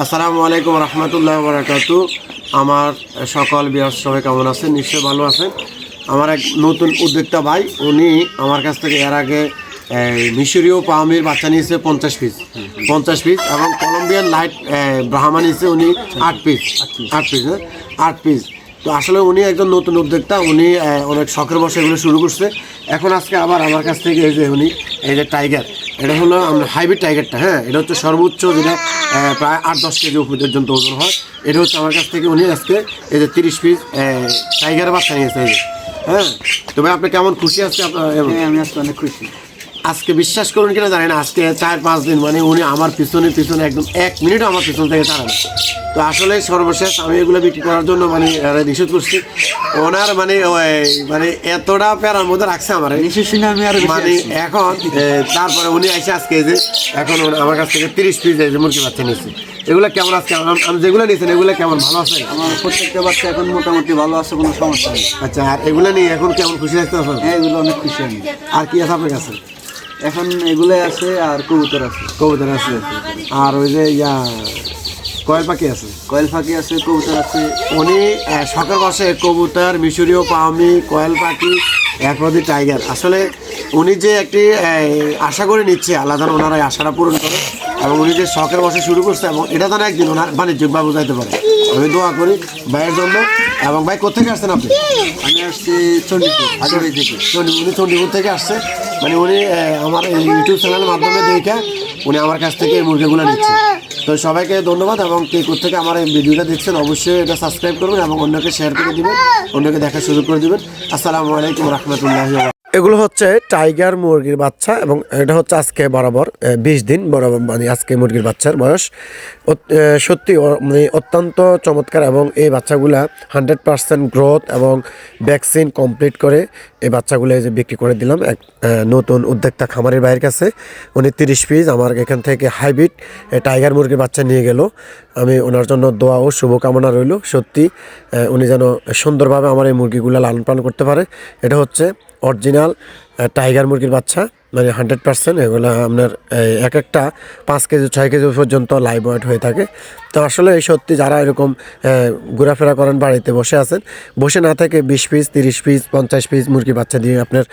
আসসালামু আলাইকুম রহমতুল্লাহ বারাকাতু। আমার সকল ভিউয়ার্স সবাই কেমন আছেন? নিশ্চয়ই ভালো আছেন। আমার এক নতুন উদ্যোক্তা ভাই, উনি আমার কাছ থেকে এর আগে মিশরীয় পামির বাচ্চা নিয়েছে 50 পিস এবং কলম্বিয়ান লাইট ব্রাহ্মা নিয়েছে উনি 8 পিস। তো আসলে উনি একজন নতুন উদ্যোক্তা, উনি অনেক শখের বসে এগুলো শুরু করছে। এখন আজকে আবার আমার কাছ থেকে এই যে টাইগার, এটা হলো আমরা হাইব্রিড টাইগারটা। হ্যাঁ, এটা হচ্ছে সর্বোচ্চ যেটা প্রায় 8-10 কেজি পর্যন্ত ওজন হয়। এটা হচ্ছে আমার কাছ থেকে উনি আজকে এই যে 30 পিস টাইগারের বাচ্চা নিয়েছে। এই যে হ্যাঁ, তবে আপনি কেমন খুশি আজকে? আপনার? আমি আজকে অনেক খুশি। আজকে বিশ্বাস করুন কিনা জানি না, আজকে 4-5 দিন মানে উনি আমার পিছনে একদম 1 মিনিটও আমার পিছন থেকে ছাড়ে না। তো আসলে সর্বশেষ আমি এগুলো বিক্রি করার জন্য মানে নিষেধ করছি। ওনার মানে এতটা প্যারার মধ্যে রাখছে আমার মানে এখন তারপরে উনি এসে আজকে যে এখন আমার কাছ থেকে 30 পিস মুরগি বাচ্চা নিয়েছে। এগুলো কেমন আজকে আমি যেগুলো নিয়েছেন এগুলো কেমন, ভালো আছে? আমার প্রত্যেকটা বাচ্চা এখন মোটামুটি ভালো আছে, কোনো সমস্যা নেই। আচ্ছা, আর এগুলো নিয়ে এখন কেমন খুশি লাগতে? হ্যাঁ, এগুলো অনেক খুশি আমি। আর কি আছে আপনার কাছে? এখন এগুলোই আছে আর কবুতর আছে। আর ওই যে কয়েল পাখি আছে, কবুতর আছে। উনি শখের বসে কবুতর, মিশরীয় পামি, কয়েল পাখি, একরদি টাইগার। আসলে উনি যে একটি আশা করে নিচ্ছে, আল্লাহ যেন ওনারা এই আশাটা পূরণ করে এবং উনি যে শখের বসে শুরু করছে এবং এটা যেন একদিন ওনার বাণিজ্যিকভাবে বোঝাইতে পারে। আমি দোয়া করি ভাইয়ের জন্য। এবং ভাই কোথেকে আসছেন আপনি? আমি আসছি চণ্ডীপুর, হাজিবাড়ি থেকে। উনি চণ্ডীপুর থেকে আসছে, মানে উনি আমার এই ইউটিউব চ্যানেলের মাধ্যমে দেখে উনি আমার কাছ থেকে এই মুরগিগুলো নিচ্ছে। তো সবাইকে ধন্যবাদ, এবং কে কোথেকে আমার এই ভিডিওটা দেখছেন অবশ্যই এটা সাবস্ক্রাইব করবেন এবং অন্যকে শেয়ার করে দিবেন, অন্যকে দেখার সুযোগ করে দিবেন। আসসালামু আলাইকুম রহমতুল্লাহি। এগুলো হচ্ছে টাইগার মুরগির বাচ্চা এবং এটা হচ্ছে আজকে বরাবর 20 দিন বরাবর, মানে আজকে মুরগির বাচ্চার বয়স সত্যি মানে অত্যন্ত চমৎকার। এবং এই বাচ্চাগুলা 100% গ্রোথ এবং ভ্যাকসিন কমপ্লিট করে এই বাচ্চাগুলো যে বিক্রি করে দিলাম এক নতুন উদ্যোক্তা খামারের ভাইয়ের কাছে। উনি 30 পিস আমার এখান থেকে হাইব্রিড টাইগার মুরগির বাচ্চা নিয়ে গেল। আমি ওনার জন্য দোয়া ও শুভকামনা রইল। সত্যি উনি যেন সুন্দরভাবে আমার এই মুরগিগুলো লালন পালন করতে পারে। এটা হচ্ছে অরিজিনাল টাইগার মুরগির বাচ্চা, মানে 100%। এগুলো আপনার এক একটা 5 কেজি 6 কেজি পর্যন্ত লাইভ ওয়েট হয়ে থাকে। তো আসলে এই সত্যি যারা এরকম ঘোরাফেরা করেন, বাড়িতে বসে আছেন, বসে না থেকে 20 পিস 30 পিস 50 পিস মুরগির বাচ্চা দিয়ে আপনার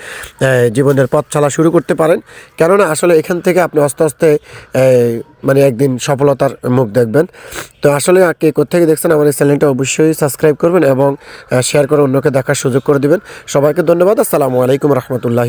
জীবনের পথ চলা শুরু করতে পারেন। কেননা আসলে এখান থেকে আপনি আস্তে আস্তে মানে একদিন সফলতার মুখ দেখবেন। তো আসলে কে কোথেকে দেখছেন আমার এই চ্যানেলটা অবশ্যই সাবস্ক্রাইব করবেন এবং শেয়ার করে অন্যকে দেখার সুযোগ করে দিবেন। সবাইকে ধন্যবাদ। আসসালামু আলাইকুম রহমতুল্লাহ।